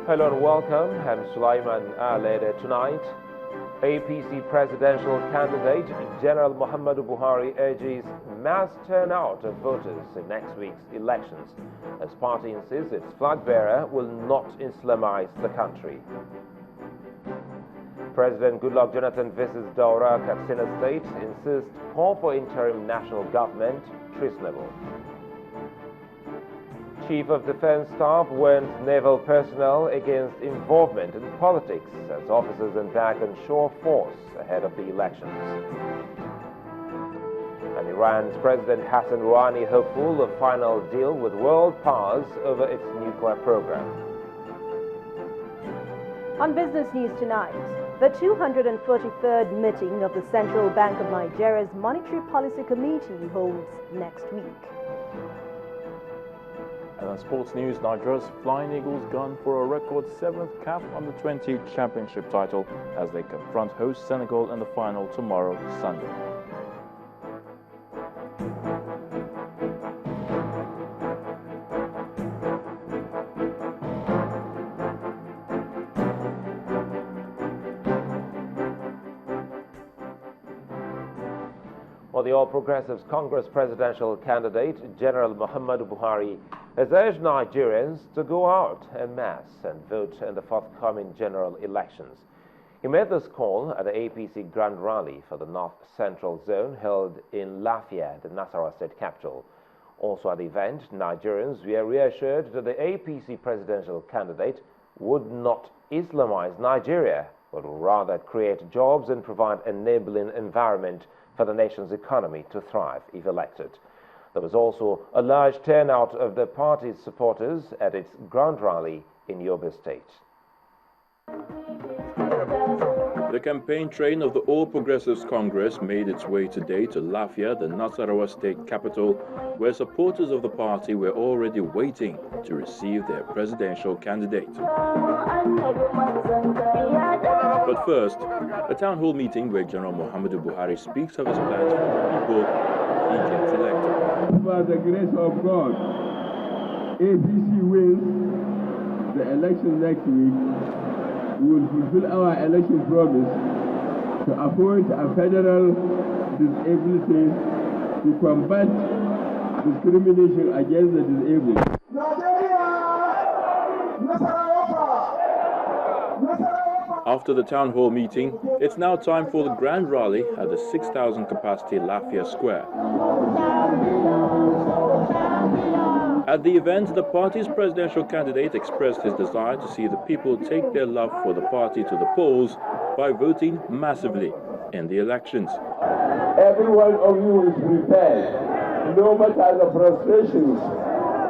Hello and welcome. I'm Sulaiman. Later tonight, APC presidential candidate General Muhammadu Buhari urges mass turnout of voters in next week's elections as party insists its flag bearer will not Islamize the country. President Goodluck Jonathan visits Daura, Katsina State, insists call for interim national government treasonable. Chief of Defense Staff warns naval personnel against involvement in politics as officers embark on show of force ahead of the elections. And Iran's President Hassan Rouhani hopeful of final deal with world powers over its nuclear program. On Business News tonight, the 243rd meeting of the Central Bank of Nigeria's Monetary Policy Committee holds next week. And on sports news, Nigeria's Flying Eagles gun for a record 7th CAF Under-20 championship title as they confront host Senegal in the final tomorrow, Sunday. Well, the All Progressives Congress presidential candidate, General Muhammadu Buhari, has urged Nigerians to go out en masse and vote in the forthcoming general elections. He made this call at the APC Grand Rally for the North Central Zone held in Lafia, the Nasarawa state capital. Also at the event, Nigerians were reassured that the APC presidential candidate would not Islamize Nigeria, but would rather create jobs and provide an enabling environment for the nation's economy to thrive if elected. There was also a large turnout of the party's supporters at its grand rally in Yobe State. The campaign train of the All Progressives Congress made its way today to Lafia, the Nasarawa state capital, where supporters of the party were already waiting to receive their presidential candidate. But first, a town hall meeting where General Muhammadu Buhari speaks of his plans for the people if he gets elected. By the grace of God, APC wins the election next week. We will fulfill our election promise to appoint a federal disability to combat discrimination against the disabled. After the town hall meeting, it's now time for the grand rally at the 6,000 capacity Lafia Square. At the event, the party's presidential candidate expressed his desire to see the people take their love for the party to the polls by voting massively in the elections. Every one of you is prepared, no matter the frustrations,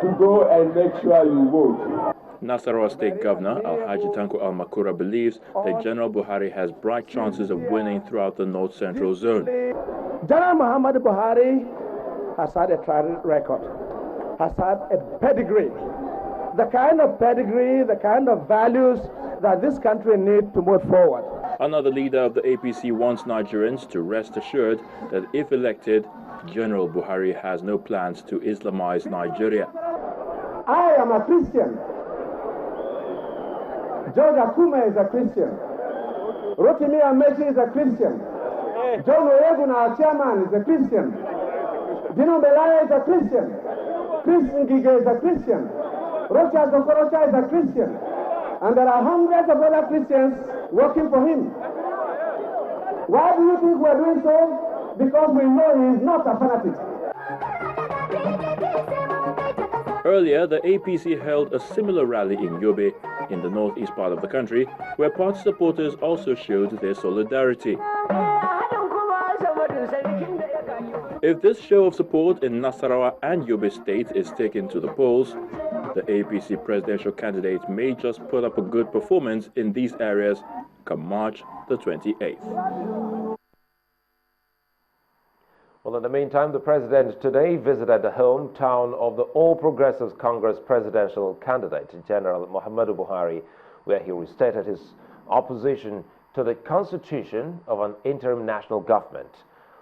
to go and make sure you vote. Nasarawa State Governor Alhaji Tanko Al-Makura believes that General Buhari has bright chances of winning throughout the North Central Zone. General Muhammadu Buhari has had a track record, has had a pedigree, the kind of pedigree, the kind of values that this country needs to move forward. Another leader of the APC wants Nigerians to rest assured that if elected, General Buhari has no plans to Islamize Nigeria. I am a Christian. George Akume is a Christian. Rotimi Amechi is a Christian. John Oyegun, our chairman, is a Christian. Dino Belaya is a Christian. Chris Ngige is a Christian. Rocha Zokorocha is a Christian. And there are hundreds of other Christians working for him. Why do you think we're doing so? Because we know he is not a fanatic. Earlier, the APC held a similar rally in Yobe, in the northeast part of the country, where party supporters also showed their solidarity. If this show of support in Nasarawa and Yobe State is taken to the polls, the APC presidential candidate may just put up a good performance in these areas come March the 28th. Well, in the meantime, the president today visited the hometown of the All Progressives Congress presidential candidate, General Muhammadu Buhari, where he restated his opposition to the constitution of an interim national government.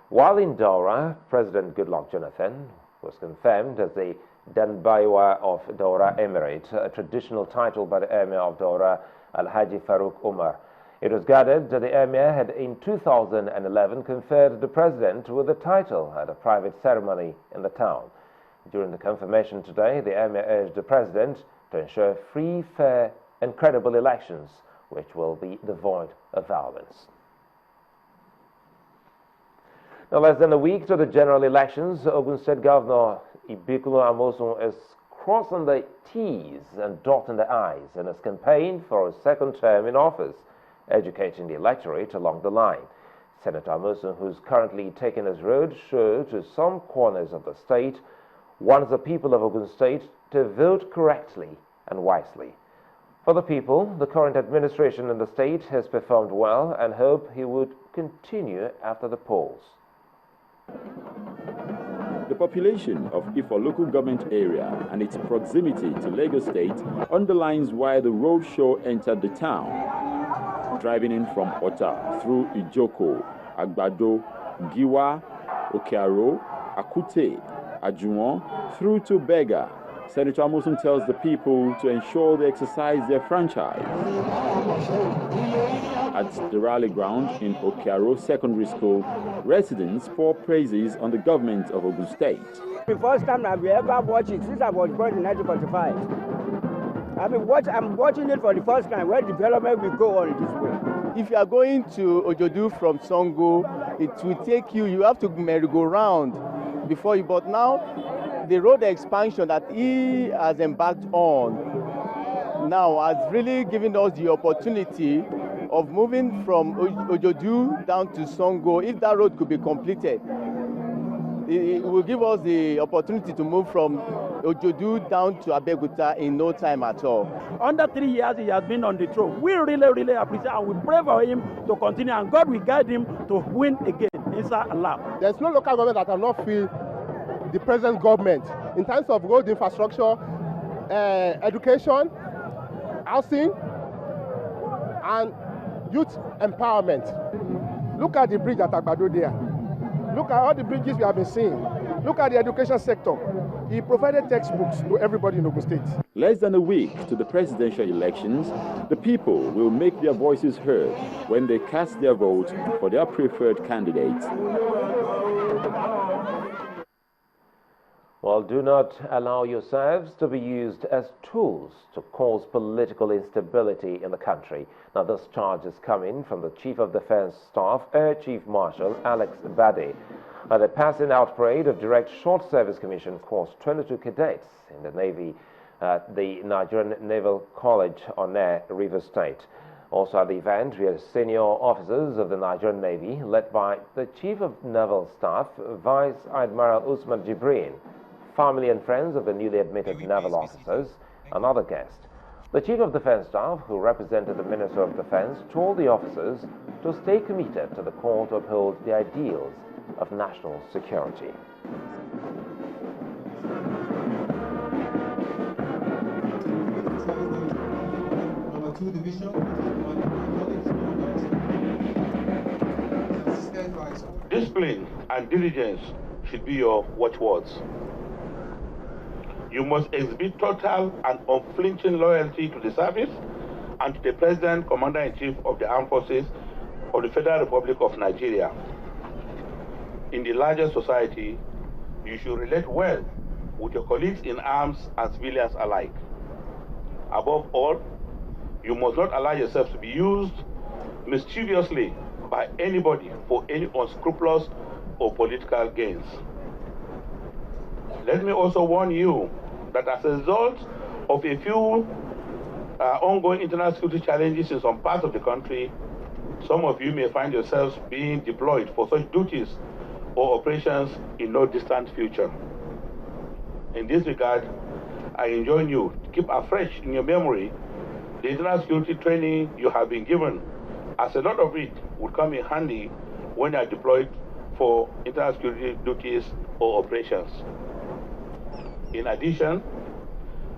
While in Daura, President Goodluck Jonathan was confirmed as the Danbaiwa of Daura Emirate, a traditional title by the Emir of Daura, Al-Haji Farouk Umar. It was gathered that the Emir had in 2011 conferred the President with the title at a private ceremony in the town. During the confirmation today, the Emir urged the President to ensure free, fair and credible elections, which will be devoid of violence. Now, less than a week to the general elections, Ogun State Governor Ibikulu Amosun is crossing the T's and dotting the I's in his campaign for a second term in office, educating the electorate along the line. Senator Amosun, who's currently taking his road show to some corners of the state, wants the people of Ogun State to vote correctly and wisely. For the people, the current administration in the state has performed well and hope he would continue after the polls. The population of Ifa local government area and its proximity to Lagos State underlines why the roadshow entered the town. Driving in from Ota through Ijoko, Agbado, Giwa, Okearo, Akute, Ajuwon, through to Bega, Senator Amosun tells the people to ensure they exercise their franchise. At the rally ground in Okearo Secondary School, residents pour praises on the government of Ogun State. The first time I've ever watched it since I was born in 1945. I'm watching it for the first time where development will go on this way. If you are going to Ojodu from Songo, it will take you have to merry-go-round before you, but now the road expansion that he has embarked on now has really given us the opportunity of moving from Ojodu down to Songo. If that road could be completed, it will give us the opportunity to move from Ojodu down to Abeokuta in no time at all. Under 3 years he has been on the throne. We really appreciate and we pray for him to continue, and God will guide him to win again, inshallah. There's no local government that cannot feel the present government in terms of road infrastructure, education, housing, and youth empowerment. Look at the bridge at Agbado there. Look at all the bridges we have been seeing. Look at the education sector. He provided textbooks to everybody in Ogun State. Less than a week to the presidential elections, the people will make their voices heard when they cast their vote for their preferred candidate. Well, do not allow yourselves to be used as tools to cause political instability in the country. Now, this charge is coming from the Chief of Defense Staff, Air Chief Marshal Alex Bade. The passing out parade of Direct Short Service Commission course 22 cadets in the Navy at the Nigerian Naval College on Air, Rivers State. Also at the event, we had senior officers of the Nigerian Navy, led by the Chief of Naval Staff, Vice Admiral Usman Jibrin, family and friends of the newly admitted naval officers, and other guests. The Chief of Defense Staff, who represented the Minister of Defense, told the officers to stay committed to the call to uphold the ideals of national security. Discipline and diligence should be your watchwords. You must exhibit total and unflinching loyalty to the service and to the President, Commander-in-Chief of the Armed Forces of the Federal Republic of Nigeria. In the larger society, you should relate well with your colleagues in arms and civilians alike. Above all, you must not allow yourself to be used mischievously by anybody for any unscrupulous or political gains. Let me also warn you that as a result of a few ongoing international security challenges in some parts of the country, some of you may find yourselves being deployed for such duties or operations in no distant future. In this regard, I enjoin you to keep afresh in your memory the international security training you have been given, as a lot of it would come in handy when you are deployed for international security duties or operations. In addition,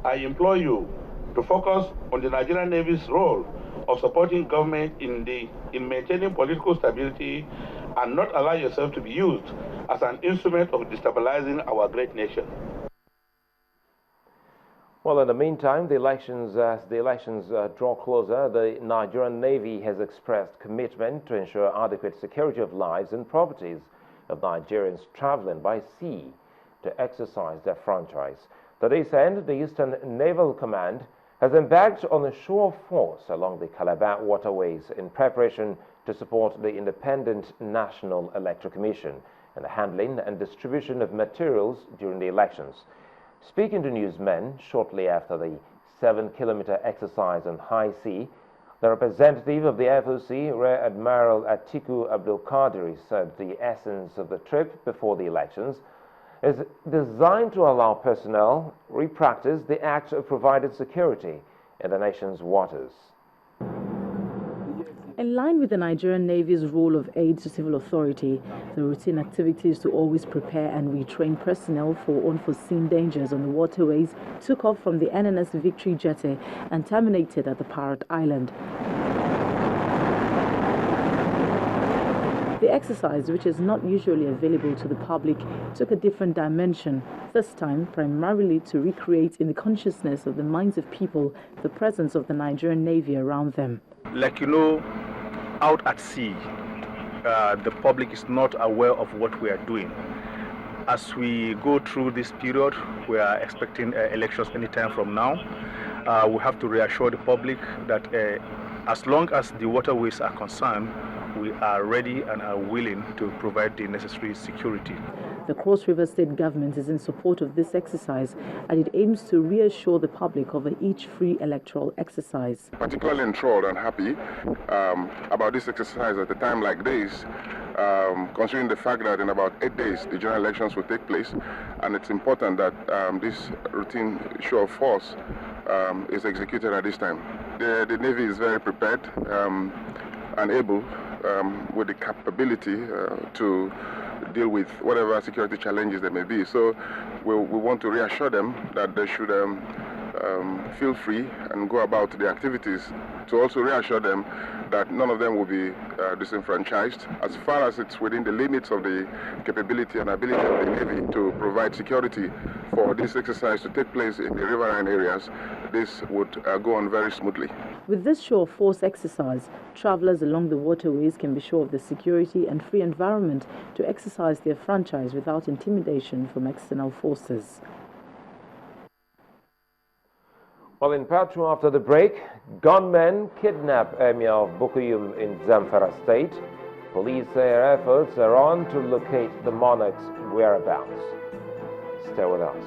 I implore you to focus on the Nigerian Navy's role of supporting government in maintaining political stability and not allow yourself to be used as an instrument of destabilizing our great nation. Well, in the meantime, as the elections draw closer, the Nigerian Navy has expressed commitment to ensure adequate security of lives and properties of Nigerians traveling by sea to exercise their franchise. To this end, the Eastern Naval Command has embarked on a show of force along the Calabar Waterways in preparation to support the Independent National Electoral Commission in the handling and distribution of materials during the elections. Speaking to newsmen shortly after the 7-kilometer exercise on high sea, the representative of the FOC, Rear Admiral Atiku Abdulkadir, said the essence of the trip before the elections is designed to allow personnel re-practice the act of providing security in the nation's waters. In line with the Nigerian Navy's role of aid to civil authority, the routine activities to always prepare and retrain personnel for unforeseen dangers on the waterways took off from the NNS Victory Jetty and terminated at the Parrot Island. The exercise, which is not usually available to the public, took a different dimension, this time primarily to recreate in the consciousness of the minds of people the presence of the Nigerian Navy around them. Like, out at sea, the public is not aware of what we are doing. As we go through this period, we are expecting elections anytime from now. We have to reassure the public that as long as the waterways are concerned, we are ready and are willing to provide the necessary security. The Cross River State government is in support of this exercise, and it aims to reassure the public of each free electoral exercise. Particularly enthralled and happy about this exercise at a time like this, considering the fact that in about 8 days the general elections will take place, and it's important that this routine show of force is executed at this time. The Navy is very prepared and able with the capability to deal with whatever security challenges there may be. So we want to reassure them that they should feel free and go about the activities, to also reassure them that none of them will be disenfranchised as far as it's within the limits of the capability and ability of the Navy to provide security for this exercise to take place in the riverine areas. This would go on very smoothly. With this show of force exercise, travelers along the waterways can be sure of the security and free environment to exercise their franchise without intimidation from external forces. Well, in part 2 after the break, gunmen kidnap Emir of Bukuyum in Zamfara state. Police say their efforts are on to locate the monarch's whereabouts. Stay with us.